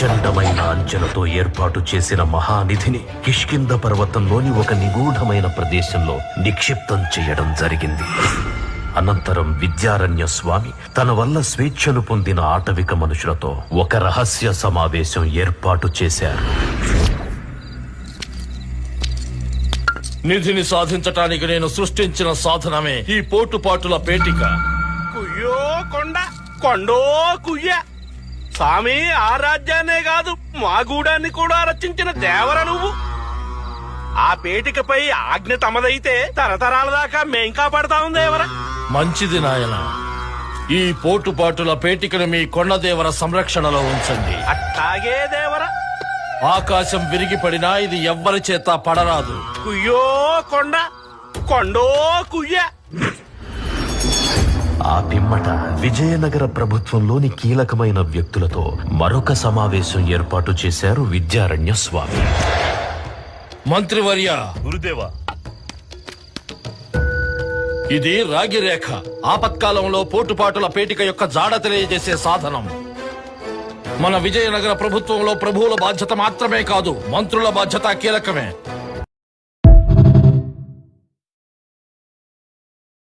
ప్రచండమైన అంచెలతో ఏర్పాటు చేసిన మహానిధిని కిష్కింద పర్వతంలోని ఒక నిగూఢమైన ప్రదేశంలో నిక్షిప్తం చేయడం జరిగింది. అనంతరం విద్యారణ్య స్వామి తన వల్ల స్వేచ్ఛను పొందిన ఆటవిక మనుషులతో ఒక రహస్య సమావేశం ఏర్పాటు చేశారు. నిధిని సాధించటానికి నేను సృష్టించిన సాధనమే ఈ పోటుపాటుల పేటిక. కుయ్యో కొండ కొండో కుయ్య స్వామి, ఆ రాజ్యాన్నే కాదు మా గూడాన్ని కూడా రచించిన దేవర నువ్వు. ఆ పేటికపై ఆజ్ఞ తమదైతే తరతరాల దాకా మేం కాపాడతాం దేవర. మంచిది నాయన, ఈ పోటుపాటుల పేటికను మీ కొండదేవర సంరక్షణలో ఉంచండి. అట్టాగే దేవర. ఆకాశం విరిగిపడినా ఇది ఎవ్వరి చేత పడరాదు. కుయ్యో కొండ కొండో కుయ్య. ఆ పిమ్మట విజయనగర ప్రభుత్వంలోని కీలకమైన వ్యక్తులతో మరొక సమావేశం ఏర్పాటు చేశారు విద్యారణ్య స్వామి. మంత్రివర్య, గురుదేవా, ఇది రాగిరేఖ, ఆపత్కాలంలో పోటుపాటుల పేటిక యొక్క జాడ తెలియజేసే సాధనం. మన విజయనగర ప్రభుత్వంలో ప్రభువుల బాధ్యత మాత్రమే కాదు, మంత్రుల బాధ్యత కీలకమే.